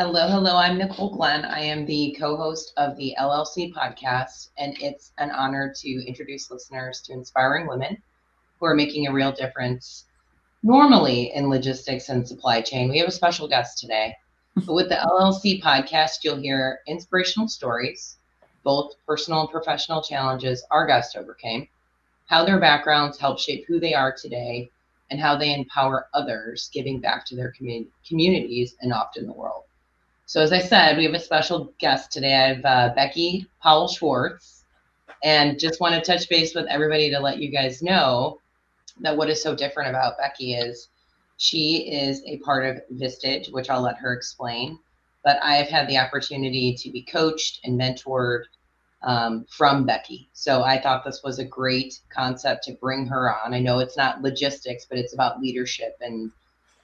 Hello, hello. I'm Nicole Glenn. I am the co-host of the LLC podcast, and it's an honor to introduce listeners to inspiring women who are making a real difference normally in logistics and supply chain. We have a special guest today. But with the LLC podcast, you'll hear inspirational stories, both personal and professional challenges our guest overcame, how their backgrounds help shape who they are today, and how they empower others, giving back to their communities and often the world. So as I said, we have a special guest today. I have Becky Powell Schwartz, and just want to touch base with everybody to let you guys know that what is so different about Becky is she is a part of Vistage, which I'll let her explain. But I've had the opportunity to be coached and mentored from Becky. So I thought this was a great concept to bring her on. I know it's not logistics, but it's about leadership and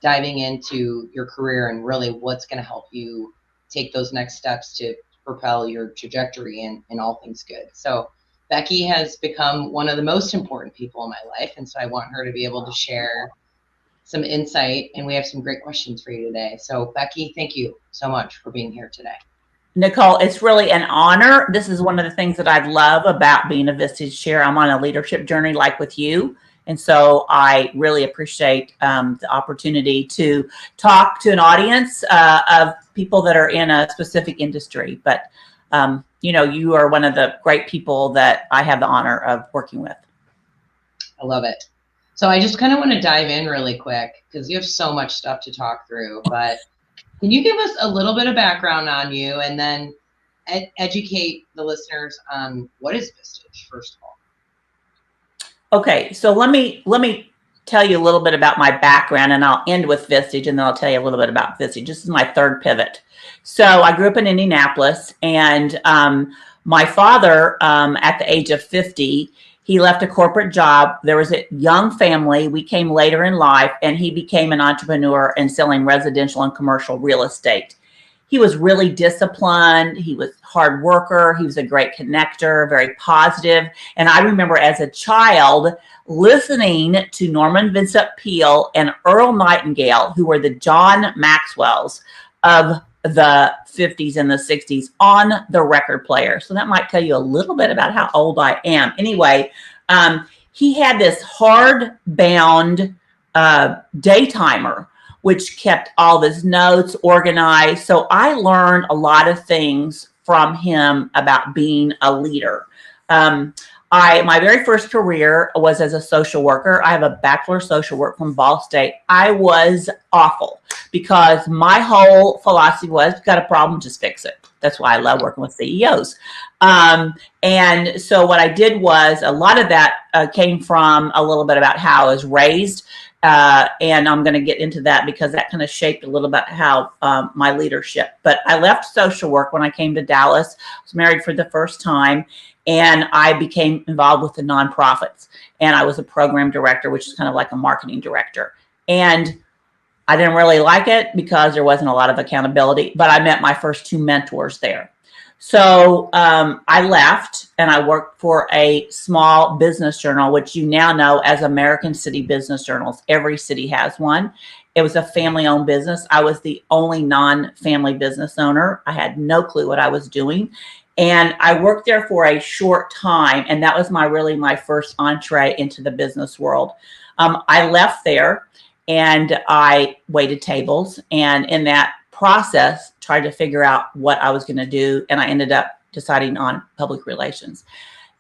diving into your career and really what's going to help you take those next steps to propel your trajectory in all things good. So Becky has become one of the most important people in my life. And so I want her to be able to share some insight, and we have some great questions for you today. So Becky, thank you so much for being here today. Nicole, it's really an honor. This is one of the things that I love about being a Vistage Chair. I'm on a leadership journey like with you. And so I really appreciate the opportunity to talk to an audience of people that are in a specific industry. But, you are one of the great people that I have the honor of working with. I love it. So I just kind of want to dive in really quick because you have so much stuff to talk through. But can you give us a little bit of background on you and then educate the listeners on what is Vistage, first of all? Okay, so let me tell you a little bit about my background, and I'll end with Vistage, and then I'll tell you a little bit about Vistage. This is my third pivot. So I grew up in Indianapolis, and my father, at the age of 50, he left a corporate job. There was a young family. We came later in life, and he became an entrepreneur in selling residential and commercial real estate. He was really disciplined. He was a hard worker. He was a great connector, very positive. And I remember as a child listening to Norman Vincent Peale and Earl Nightingale, who were the John Maxwells of the 50s and the 60s, on the record player. So that might tell you a little bit about how old I am. Anyway, he had this hard-bound day timer, which kept all his notes organized. So I learned a lot of things from him about being a leader. My very first career was as a social worker. I have a bachelor of social work from Ball State. I was awful because my whole philosophy was, got a problem, just fix it. That's why I love working with CEOs. And so what I did was a lot of that came from a little bit about how I was raised. And I'm going to get into that because that kind of shaped a little bit how my leadership. But I left social work when I came to Dallas. I was married for the first time, and I became involved with the nonprofits. And I was a program director, which is kind of like a marketing director. And I didn't really like it because there wasn't a lot of accountability, but I met my first two mentors there. So I left and I worked for a small business journal, which you now know as American City Business Journals. Every city has one. It was a family-owned business. I was the only non-family business owner. I had no clue what I was doing. And I worked there for a short time. And that was my first entree into the business world. I left there and I waited tables. And in that process, tried to figure out what I was going to do. And I ended up deciding on public relations.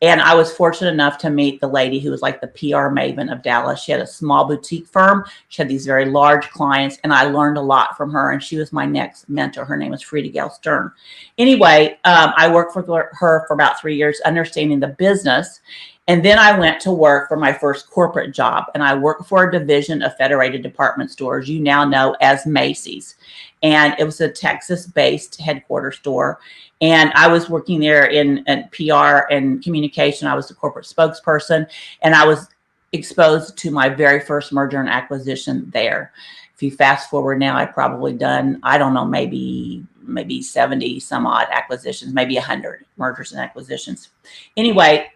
And I was fortunate enough to meet the lady who was like the PR maven of Dallas. She had a small boutique firm. She had these very large clients, and I learned a lot from her. And she was my next mentor. Her name was Frida Gale Stern. Anyway, I worked for her for about 3 years, understanding the business. And then I went to work for my first corporate job, and I worked for a division of Federated Department Stores, you now know as Macy's. And it was a Texas-based headquarters store. And I was working there in PR and communication. I was the corporate spokesperson, and I was exposed to my very first merger and acquisition there. If you fast forward now, I've probably done, I don't know, maybe 70 some odd acquisitions, maybe 100 mergers and acquisitions. Anyway,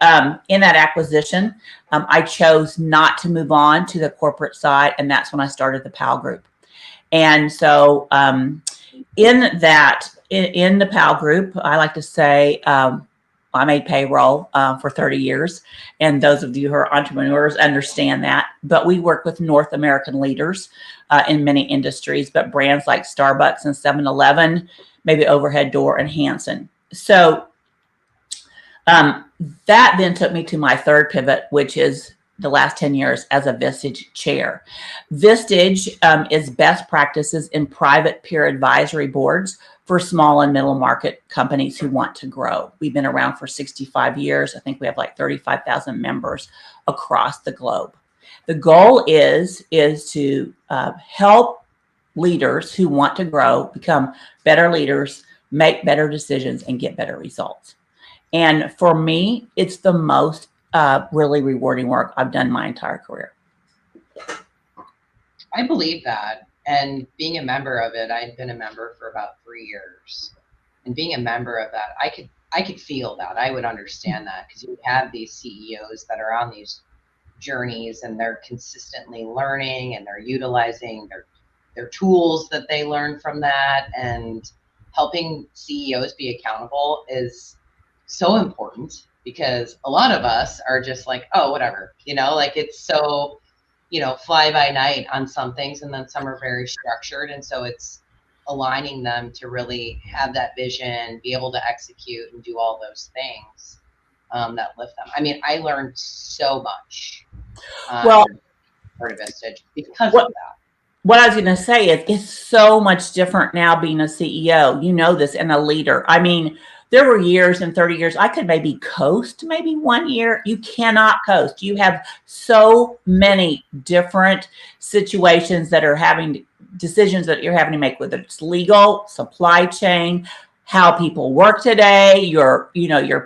in that acquisition, I chose not to move on to the corporate side. And that's when I started the Powell Group. And so In that, in the Powell group, I like to say, I made payroll for 30 years. And those of you who are entrepreneurs understand that. But we work with North American leaders in many industries, but brands like Starbucks and 7-Eleven, maybe Overhead Door and Hanson. So that then took me to my third pivot, which is the last 10 years as a Vistage Chair. Vistage is best practices in private peer advisory boards for small and middle market companies who want to grow. We've been around for 65 years. I think we have like 35,000 members across the globe. The goal is to help leaders who want to grow become better leaders, make better decisions, and get better results. And for me, it's the most really rewarding work I've done my entire career. I believe that. And being a member of it, I had been a member for about 3 years. And being a member of that, I could feel that. I would understand that, because you have these CEOs that are on these journeys and they're consistently learning and they're utilizing their tools that they learn from that. And helping CEOs be accountable is so important, because a lot of us are just like, oh, whatever, like it's so, fly by night on some things, and then some are very structured. And so it's aligning them to really have that vision, be able to execute and do all those things that lift them. I mean, I learned so much Well, part of Vistage because of that. What I was going to say is it's so much different now being a CEO, this, and a leader. I mean, there were years in 30 years, I could maybe coast maybe 1 year. You cannot coast. You have so many different situations that are having decisions that you're having to make, whether it's legal, supply chain, how people work today, your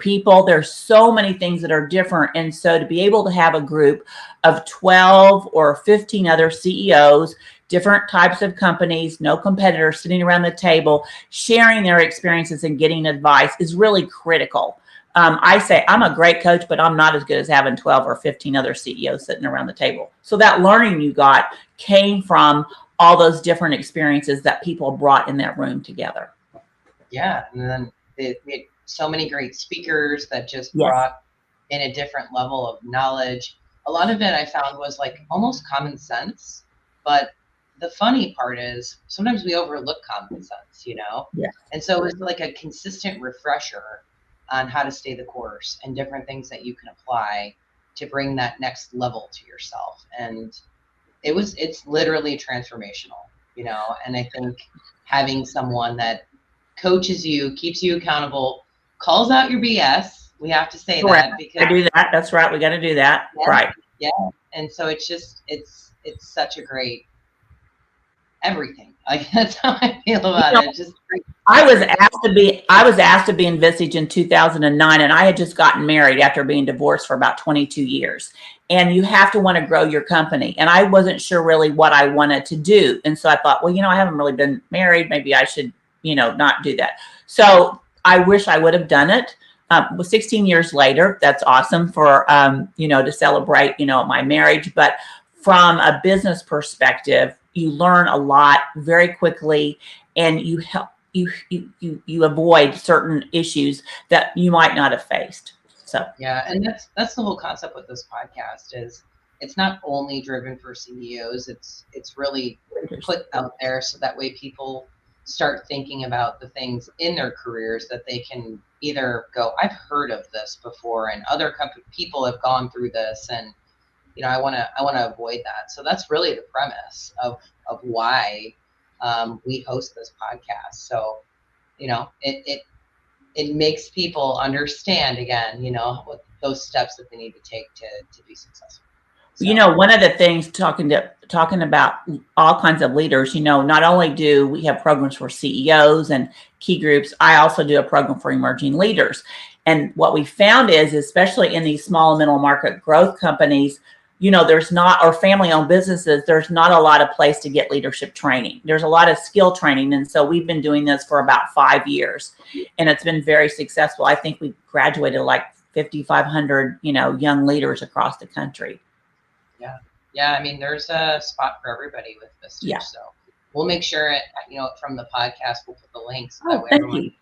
people. There's so many things that are different. And so to be able to have a group of 12 or 15 other CEOs, different types of companies, no competitors, sitting around the table, sharing their experiences and getting advice is really critical. I say I'm a great coach, but I'm not as good as having 12 or 15 other CEOs sitting around the table. So that learning you got came from all those different experiences that people brought in that room together. Yeah, and then we had so many great speakers that just brought in a different level of knowledge. A lot of it I found was like almost common sense, but the funny part is sometimes we overlook common sense, Yeah. And so it was like a consistent refresher on how to stay the course and different things that you can apply to bring that next level to yourself. And it's literally transformational, and I think having someone that coaches you, keeps you accountable, calls out your BS. We have to say Correct. that, because I do that. That's right. We got to do that. Yeah, right. Yeah. And so it's just, it's such a great everything. Like that's how I feel about it. Just I was asked to be in Vistage in 2009, and I had just gotten married after being divorced for about 22 years. And you have to want to grow your company. And I wasn't sure really what I wanted to do. And so I thought, well, I haven't really been married. Maybe I should, not do that. So I wish I would have done it. 16 years later, that's awesome for, to celebrate, my marriage. But from a business perspective, you learn a lot very quickly, and you help you avoid certain issues that you might not have faced. So yeah, and that's the whole concept with this podcast is it's not only driven for CEOs, it's really put out there so that way people start thinking about the things in their careers that they can either go, I've heard of this before, and other people have gone through this, and I want to avoid that. So that's really the premise of why we host this podcast. So it makes people understand again, what those steps that they need to take to be successful. So. One of the things talking about all kinds of leaders, not only do we have programs for CEOs and key groups, I also do a program for emerging leaders. And what we found is, especially in these small and middle market growth companies, there's not, or family-owned businesses, there's not a lot of place to get leadership training. There's a lot of skill training. And so we've been doing this for about 5 years, and it's been very successful. I think we graduated like 5,500, young leaders across the country. Yeah. I mean, there's a spot for everybody with Vistage. Yeah. So we'll make sure, from the podcast, we'll put the links so that way thank everyone you.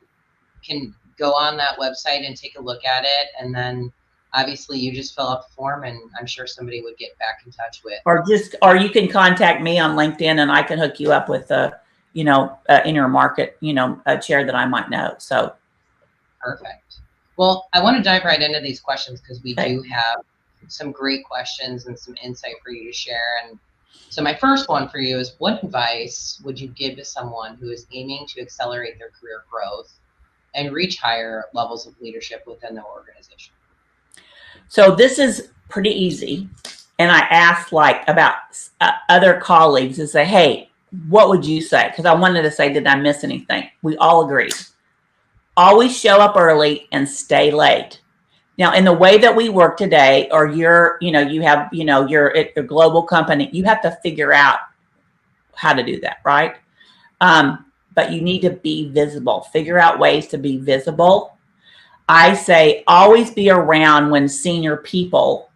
can go on that website and take a look at it. And then obviously you just fill out the form, and I'm sure somebody would get back in touch with. Or you can contact me on LinkedIn and I can hook you up with a inner market, a chair that I might know. So. Perfect. Well, I want to dive right into these questions because we do have some great questions and some insight for you to share. And so my first one for you is, what advice would you give to someone who is aiming to accelerate their career growth and reach higher levels of leadership within their organization? So this is pretty easy. And I asked about other colleagues and say, hey, what would you say? Because I wanted to say, did I miss anything? We all agreed. Always show up early and stay late. Now, in the way that we work today, or you're at a global company, you have to figure out how to do that, right? But you need to be visible. Figure out ways to be visible. I say always be around when senior people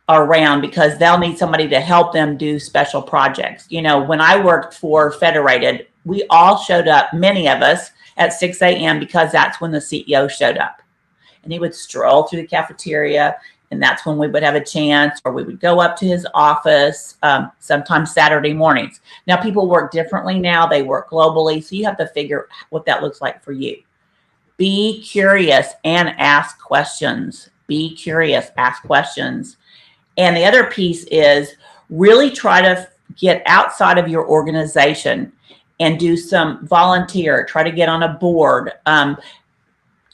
are around, because they'll need somebody to help them do special projects. When I worked for Federated, we all showed up, many of us, at 6 a.m. because that's when the CEO showed up. And he would stroll through the cafeteria, and that's when we would have a chance, or we would go up to his office, sometimes Saturday mornings. Now, people work differently now. They work globally, so you have to figure what that looks like for you. Be curious and ask questions. Be curious, ask questions. And the other piece is really try to get outside of your organization and do some volunteer, try to get on a board,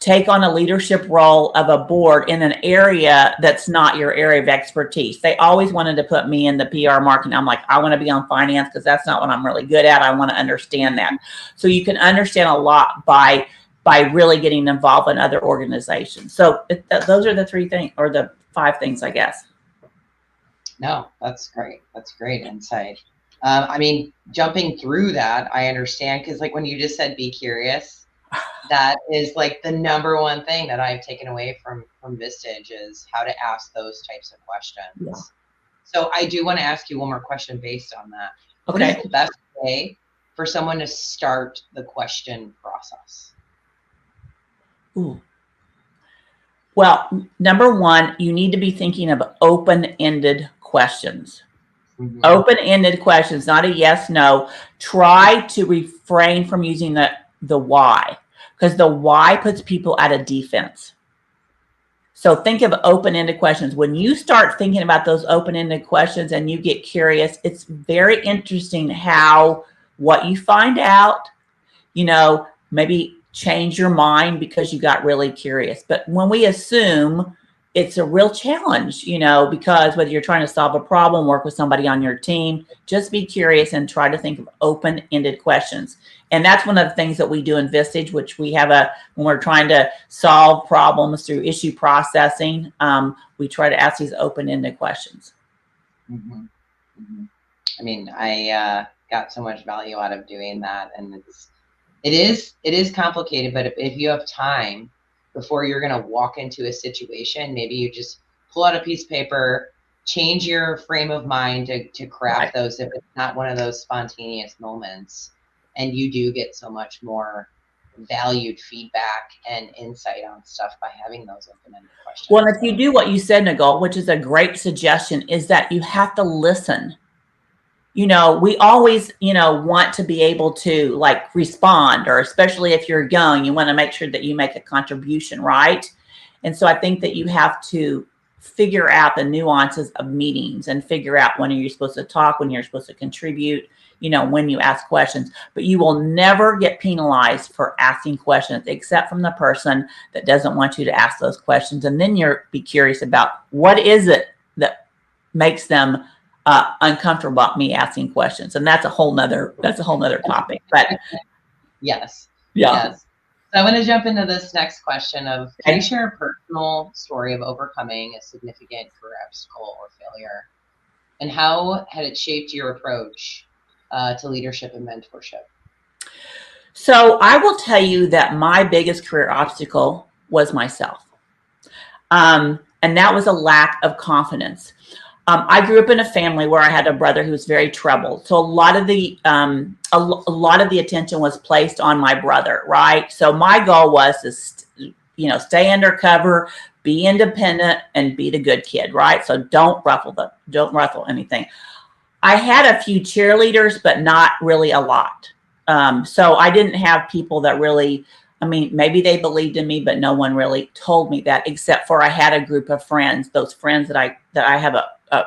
take on a leadership role of a board in an area that's not your area of expertise. They always wanted to put me in the PR marketing. I'm like, I want to be on finance because that's not what I'm really good at. I want to understand that. So you can understand a lot by really getting involved in other organizations. So those are the 3 things, or the 5 things, I guess. No, that's great. That's great insight. Jumping through that, I understand, because when you just said be curious, that is the number one thing that I've taken away from Vistage, is how to ask those types of questions. Yeah. So I do want to ask you one more question based on that. Okay. What is the best way for someone to start the question process? Ooh. Well, number 1, you need to be thinking of open-ended questions. Mm-hmm. Open-ended questions, not a yes, no. Try to refrain from using the why, because the why puts people at a defense. So think of open-ended questions. When you start thinking about those open-ended questions and you get curious, it's very interesting what you find out, maybe change your mind because you got really curious. But when we assume, it's a real challenge, because whether you're trying to solve a problem, work with somebody on your team, just be curious and try to think of open-ended questions. And that's one of the things that we do in Vistage, which we have when we're trying to solve problems through issue processing, we try to ask these open-ended questions. Mm-hmm. Mm-hmm. I got so much value out of doing that, and it is complicated, but if you have time before you're going to walk into a situation, maybe you just pull out a piece of paper, change your frame of mind to craft those, if it's not one of those spontaneous moments, and you do get so much more valued feedback and insight on stuff by having those open-ended questions. Well, if you do what you said, Nicole, which is a great suggestion, is that you have to listen. We always, want to be able to respond, or especially if you're young, you want to make sure that you make a contribution, right? And so I think that you have to figure out the nuances of meetings and figure out when you're supposed to talk, when you're supposed to contribute, when you ask questions. But you will never get penalized for asking questions, except from the person that doesn't want you to ask those questions. And then be curious about what is it that makes them uncomfortable about me asking questions, and that's a whole nother topic. But yes. So I want to jump into this next question of, can you share a personal story of overcoming a significant career obstacle or failure, and how had it shaped your approach to leadership and mentorship? So I will tell you that my biggest career obstacle was myself, and that was a lack of confidence. I grew up in a family where I had a brother who was very troubled. So a lot of the lot of the attention was placed on my brother, right? So my goal was to, stay undercover, be independent, and be the good kid, right? So don't ruffle anything. I had a few cheerleaders, but not really a lot. So I didn't have people that really, I mean, maybe they believed in me, but no one really told me that, except for I had a group of friends, those friends that I have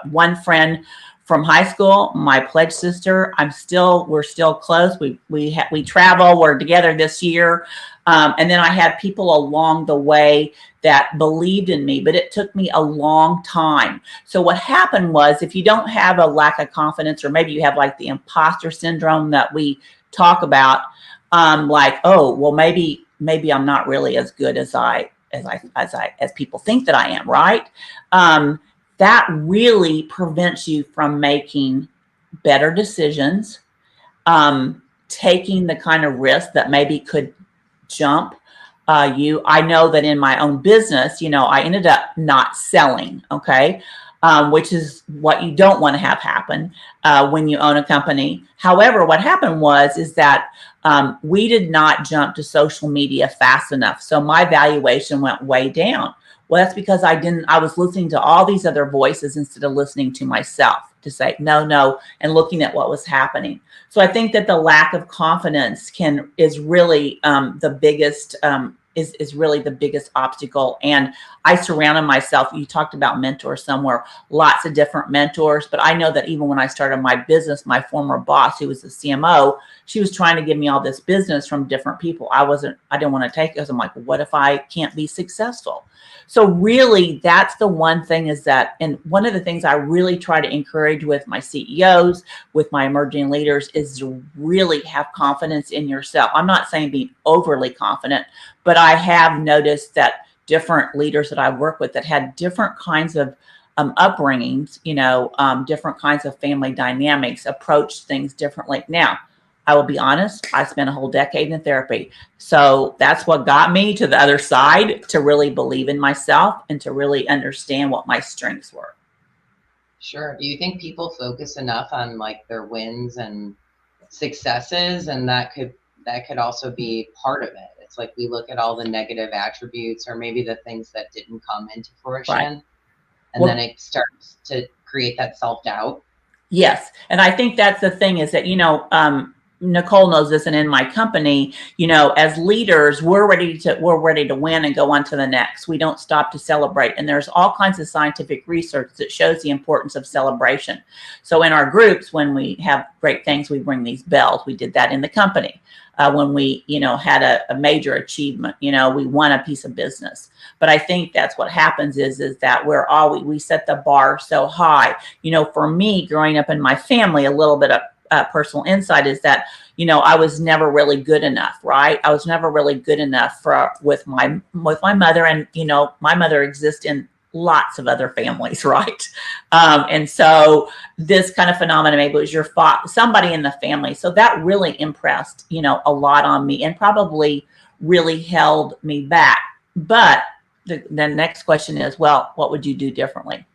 one friend from high school, my pledge sister. We're still close. We travel. We're together this year. And then I had people along the way that believed in me, but it took me a long time. So what happened was, if you don't have a lack of confidence, or maybe you have like the imposter syndrome that we talk about, like, oh, well, maybe I'm not really as good as people think that I am, right? That really prevents you from making better decisions, taking the kind of risk that maybe could jump you. I know that in my own business, I ended up not selling, okay, which is what you don't want to have happen when you own a company. However, what happened is that we did not jump to social media fast enough. So my valuation went way down. Well, that's because I was listening to all these other voices instead of listening to myself to say, no, and looking at what was happening. So I think that the lack of confidence is really the biggest is really the biggest obstacle. And I surrounded myself. You talked about mentors somewhere, lots of different mentors. But I know that even when I started my business, my former boss, who was the CMO, she was trying to give me all this business from different people. I didn't want to take it because I'm like, what if I can't be successful? So really, that's the one thing and one of the things I really try to encourage with my CEOs, with my emerging leaders, is to really have confidence in yourself. I'm not saying be overly confident, but I have noticed that different leaders that I work with that had different kinds of upbringings, different kinds of family dynamics, approach things differently. Now, I will be honest, I spent a whole decade in therapy. So that's what got me to the other side, to really believe in myself and to really understand what my strengths were. Sure. Do you think people focus enough on like their wins and successes, and that could also be part of it? It's like we look at all the negative attributes, or maybe the things that didn't come into fruition, Right. and then it starts to create that self-doubt. Yes. And I think that's the thing, is that, Nicole knows this, and in my company, as leaders, we're ready to win and go on to the next. We don't stop to celebrate. And there's all kinds of scientific research that shows the importance of celebration. So in our groups, when we have great things, we bring these bells. We did that in the company. When we, had a major achievement, we won a piece of business. But I think that's what happens is that we set the bar so high. For me, growing up in my family, a little bit of personal insight is that, I was never really good enough, right? I was never really good enough with my mother, and, my mother exists in lots of other families, right? And so this kind of phenomenon, maybe it was somebody in the family. So that really impressed, a lot on me, and probably really held me back. But the next question is, well, what would you do differently?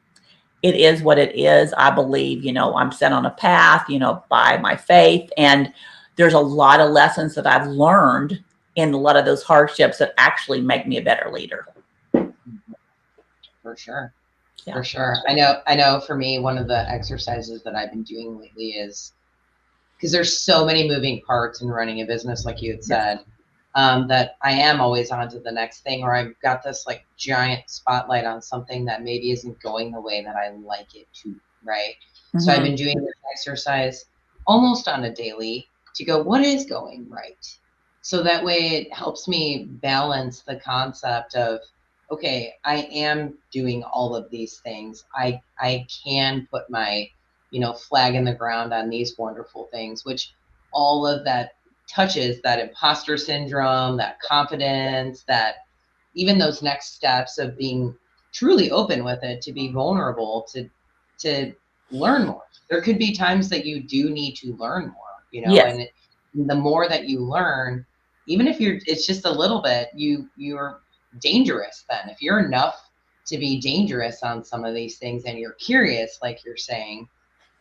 It is what it is. I believe, I'm set on a path, by my faith. And there's a lot of lessons that I've learned in a lot of those hardships that actually make me a better leader. For sure. Yeah. For sure. I know for me, one of the exercises that I've been doing lately is, because there's so many moving parts in running a business, like you had said, that I am always on to the next thing, or I've got this like giant spotlight on something that maybe isn't going the way that I like it to, right? Mm-hmm. So I've been doing this exercise almost on a daily to go, what is going right? So that way it helps me balance the concept of, okay, I am doing all of these things. I can put my, flag in the ground on these wonderful things, which all of that touches that imposter syndrome, that confidence, that even those next steps of being truly open with it, to be vulnerable, to learn more. There could be times that you do need to learn more, Yes. And the more that you learn, even if it's just a little bit, you're dangerous then. If you're enough to be dangerous on some of these things and you're curious, like you're saying,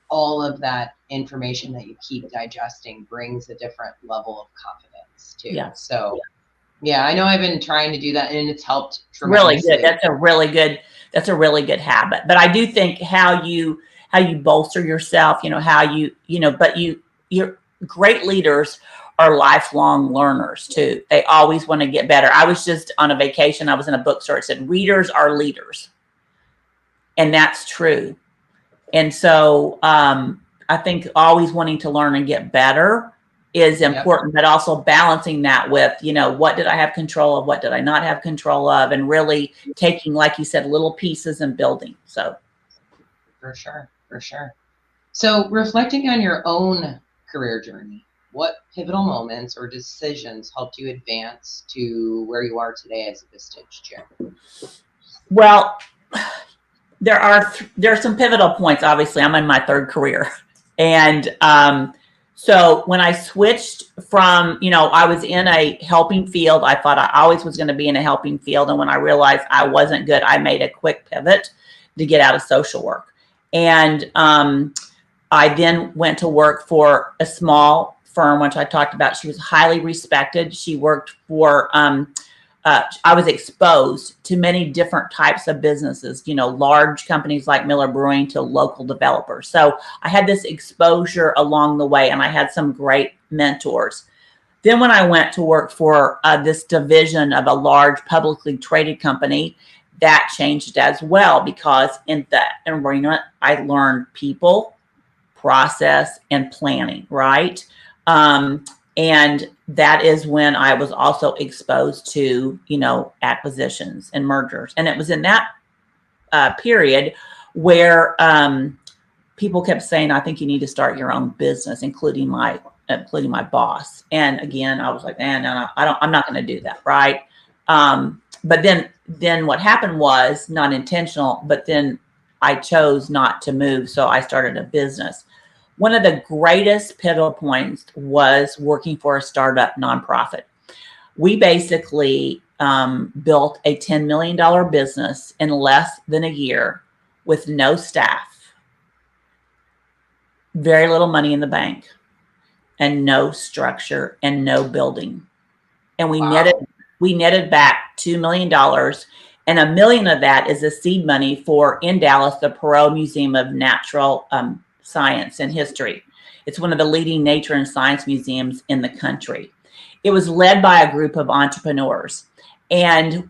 all of that information that you keep digesting brings a different level of confidence too. Yeah. So yeah, I know I've been trying to do that and it's helped Really tremendously. good. That's a really good habit. But I do think how you bolster yourself, but you're great leaders are lifelong learners too. They always want to get better. I was just on a vacation. I was in a bookstore. It said readers are leaders. And that's true. And so I think always wanting to learn and get better is important, but also balancing that with, what did I have control of? What did I not have control of? And really taking, like you said, little pieces and building. So for sure. So reflecting on your own career journey, what pivotal moments or decisions helped you advance to where you are today as a Vistage Chair? Well, there are some pivotal points. Obviously, I'm in my third career. And so when I switched from, I was in a helping field, I thought I always was going to be in a helping field. And when I realized I wasn't good, I made a quick pivot to get out of social work. And I then went to work for a small firm, which I talked about. She was highly respected. She worked for, I was exposed to many different types of businesses, large companies like Miller Brewing to local developers. So I had this exposure along the way and I had some great mentors. Then when I went to work for this division of a large publicly traded company, that changed as well, because in that arena, I learned people, process, and planning, right? And that is when I was also exposed to, acquisitions and mergers. And it was in that period where people kept saying, I think you need to start your own business, including my boss. And again, I was like, no, I'm not going to do that. Right. But then what happened was not intentional, but then I chose not to move. So I started a business. One of the greatest pivotal points was working for a startup nonprofit. We basically built a $10 million business in less than a year with no staff, very little money in the bank, and no structure and no building. And we netted back $2 million. And $1 million of that is the seed money for, in Dallas, the Perot Museum of Natural Science and History. It's one of the leading nature and science museums in the country. It was led by a group of entrepreneurs. And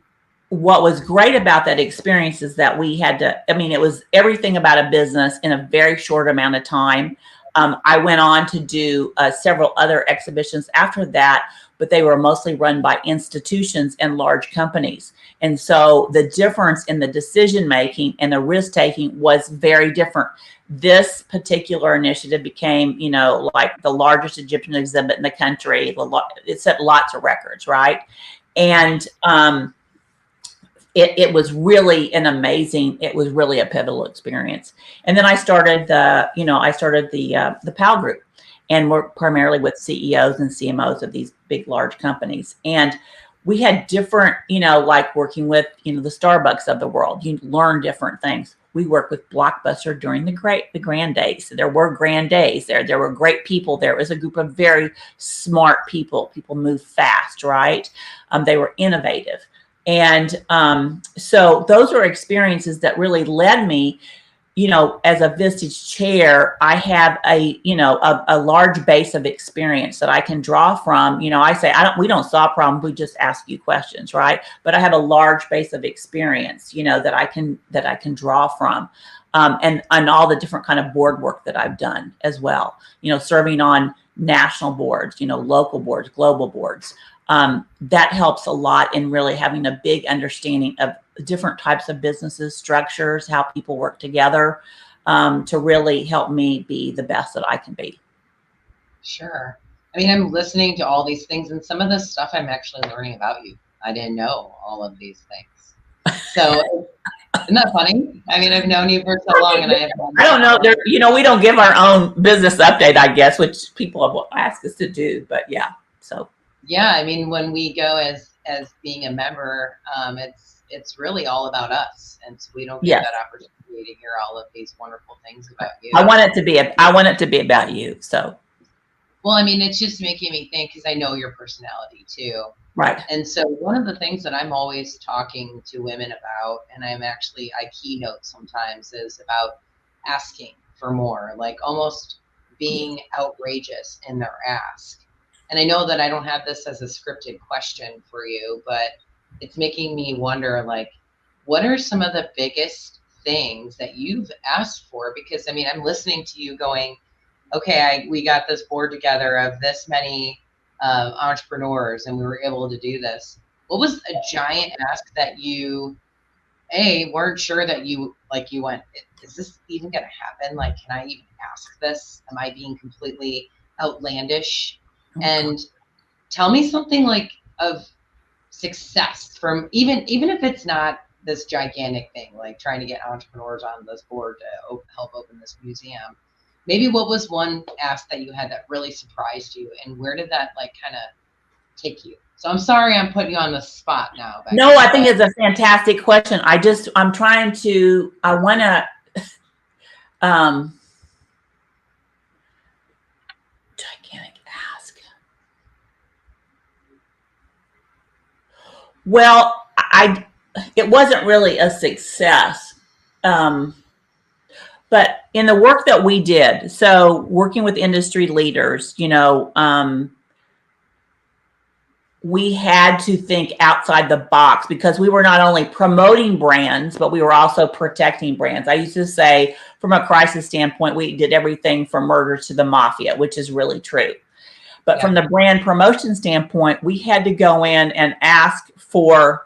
what was great about that experience is that we had to, it was everything about a business in a very short amount of time. I went on to do several other exhibitions after that, but they were mostly run by institutions and large companies. And so the difference in the decision-making and the risk-taking was very different. This particular initiative became, like the largest Egyptian exhibit in the country. It set lots of records, right? And it was really it was really a pivotal experience. And then I started the Powell Group, and worked primarily with CEOs and CMOs of these big, large companies. And we had different, like working with, the Starbucks of the world, you learn different things. We worked with Blockbuster during the grand days. There were grand days there. There were great people. There was a group of very smart people. People moved fast, right? They were innovative. And so those were experiences that really led me, as a Vistage Chair, I have a large base of experience that I can draw from. I say, we don't solve problems. We just ask you questions, right? But I have a large base of experience, that I can draw from. And all the different kind of board work that I've done as well, serving on national boards, local boards, global boards. That helps a lot in really having a big understanding of different types of businesses, structures, how people work together, to really help me be the best that I can be. Sure. I'm listening to all these things, and some of this stuff I'm actually learning about you. I didn't know all of these things. So isn't that funny? I've known you for so long, and I don't know. We don't give our own business update, I guess, which people have asked us to do. But yeah, so. Yeah, when we go as being a member, it's really all about us, and so we don't get Yes. that opportunity to hear all of these wonderful things about you. I want it to be about you. So. Well, I mean, it's just making me think, because I know your personality too. Right. And so one of the things that I'm always talking to women about, and I keynote sometimes, is about asking for more, like almost being outrageous in their ask. And I know that I don't have this as a scripted question for you, but it's making me wonder, like, what are some of the biggest things that you've asked for? Because I mean, I'm listening to you going, okay, we got this board together of this many entrepreneurs, and we were able to do this. What was a giant ask that you weren't sure that you went, is this even going to happen? Like, can I even ask this? Am I being completely outlandish? And tell me something like of success from even if it's not this gigantic thing, like trying to get entrepreneurs on this board to help open this museum. Maybe what was one ask that you had that really surprised you, and where did that like kind of take you? So I'm sorry I'm putting you on the spot now, Becky. No, I think it's a fantastic question. I want to, gigantic ask. Well, it wasn't really a success. But in the work that we did, so working with industry leaders, we had to think outside the box, because we were not only promoting brands, but we were also protecting brands. I used to say, from a crisis standpoint, we did everything from murder to the mafia, which is really true. But from the brand promotion standpoint, we had to go in and ask for,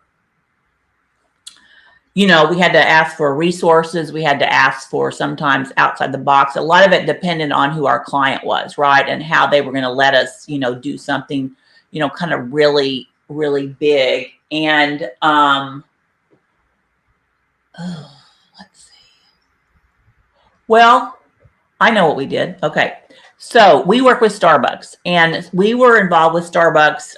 we had to ask for resources. We had to ask for sometimes outside the box. A lot of it depended on who our client was, right? And how they were going to let us, do something, kind of really, really big. And let's see. Well, I know what we did. Okay. So we work with Starbucks, and we were involved with Starbucks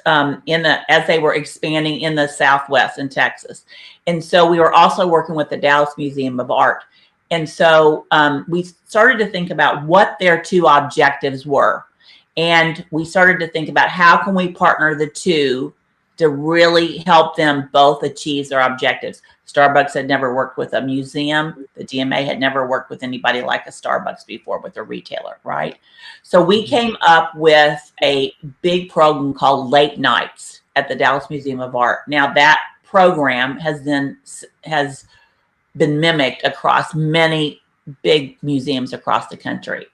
as they were expanding in the Southwest in Texas. And so we were also working with the Dallas Museum of Art. And so we started to think about what their two objectives were. And we started to think about how can we partner the two to really help them both achieve their objectives. Starbucks had never worked with a museum. The DMA had never worked with anybody like a Starbucks before, with a retailer, right? So we came up with a big program called Late Nights at the Dallas Museum of Art. Now that program has been mimicked across many big museums across the country.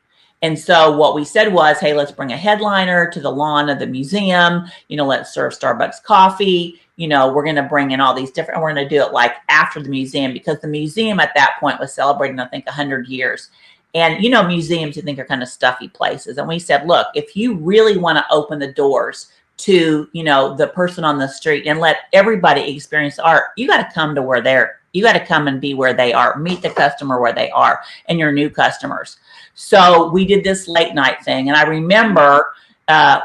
And so what we said was, hey, let's bring a headliner to the lawn of the museum. Let's serve Starbucks coffee. We're going to bring in all these we're going to do it like after the museum, because the museum at that point was celebrating, I think, 100 years. And, museums you think are kind of stuffy places. And we said, look, if you really want to open the doors to, the person on the street and let everybody experience art, you got to come to you got to come and be where they are, meet the customer where they are, and your new customers. So we did this late night thing. And I remember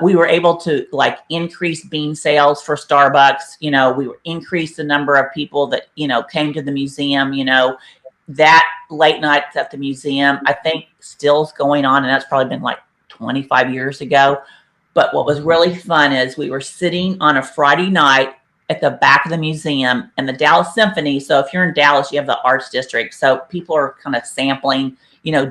we were able to increase bean sales for Starbucks. We increased the number of people that, came to the museum. That late nights at the museum, I think, still is going on. And that's probably been like 25 years ago. But what was really fun is we were sitting on a Friday night at the back of the museum, and the Dallas Symphony. So if you're in Dallas, you have the Arts District. So people are kind of sampling,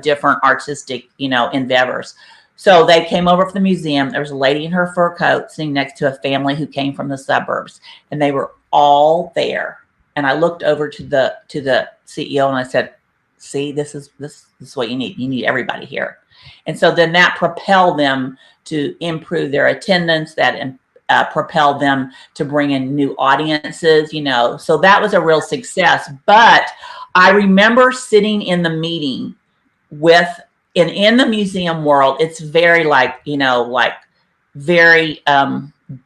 different artistic, endeavors. So they came over from the museum. There was a lady in her fur coat sitting next to a family who came from the suburbs, and they were all there. And I looked over to the CEO and I said, see, this is what you need. You need everybody here. And so then that propelled them to improve their attendance, that propelled them to bring in new audiences, so that was a real success. But I remember sitting in the meeting in the museum world, it's very very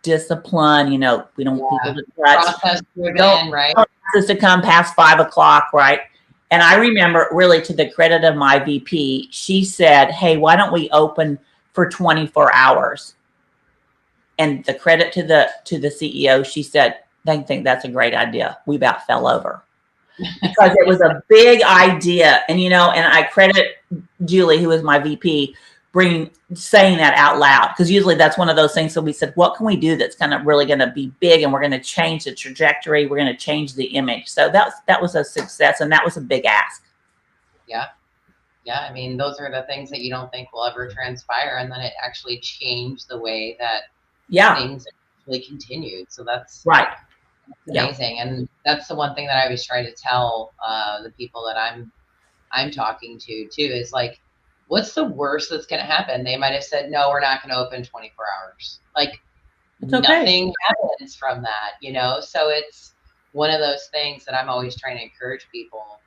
disciplined, we don't want people to touch. Process driven, right? To come past 5 o'clock, right? And I remember, really to the credit of my VP, she said, hey, why don't we open for 24 hours? And the credit to the CEO, she said, they think that's a great idea. We about fell over because it was a big idea. And, and I credit Julie, who is my VP, saying that out loud, because usually that's one of those things that we said, what can we do that's really going to be big, and we're going to change the trajectory, we're going to change the image. So that was a success, and that was a big ask. Yeah. I mean, those are the things that you don't think will ever transpire, and then it actually changed the way that things actually continued. So that's right. Amazing. Yeah. And that's the one thing that I always try to tell the people that I'm talking to too, is like, what's the worst that's going to happen? They might have said, no, we're not going to open 24 hours. Like, nothing happens from that, So it's one of those things that I'm always trying to encourage people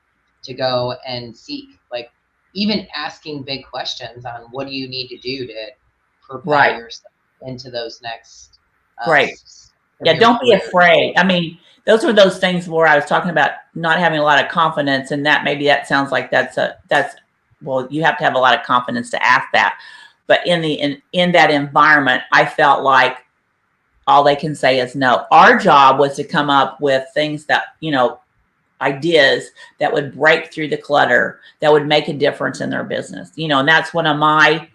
to go and seek, like, even asking big questions on what do you need to do to propel yourself into those next yeah, don't be afraid. I mean, those were those things where I was talking about not having a lot of confidence, and maybe that sounds like well, you have to have a lot of confidence to ask that. But in that environment, I felt like all they can say is no. Our job was to come up with things that, ideas that would break through the clutter, that would make a difference in their business, and that's one of my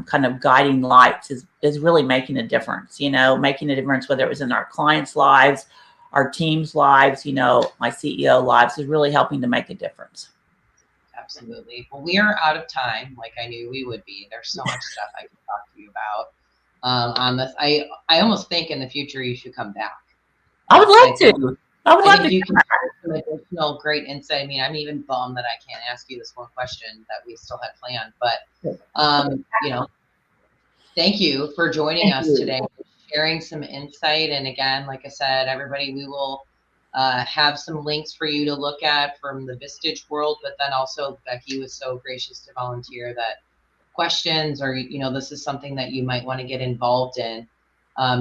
kind of guiding lights is really making a difference, making a difference, whether it was in our clients' lives, our team's lives, my CEO lives, is really helping to make a difference. Absolutely. Well, we are out of time, like I knew we would be. There's so much stuff I could talk to you about on this. I almost think in the future you should come back. I would love to. I would love to. You can share some additional great insight. I mean, I'm even bummed that I can't ask you this one question that we still had planned, but thank you for joining us today, sharing some insight. And again, like I said, everybody, we will have some links for you to look at from the Vistage world, but then also Becky was so gracious to volunteer that questions, or this is something that you might want to get involved in,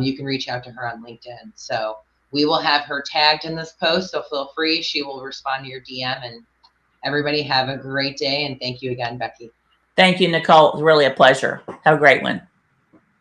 you can reach out to her on LinkedIn. So we will have her tagged in this post, so feel free. She will respond to your DM. And everybody have a great day, and thank you again, Becky. Thank you, Nicole. It was really a pleasure. Have a great one.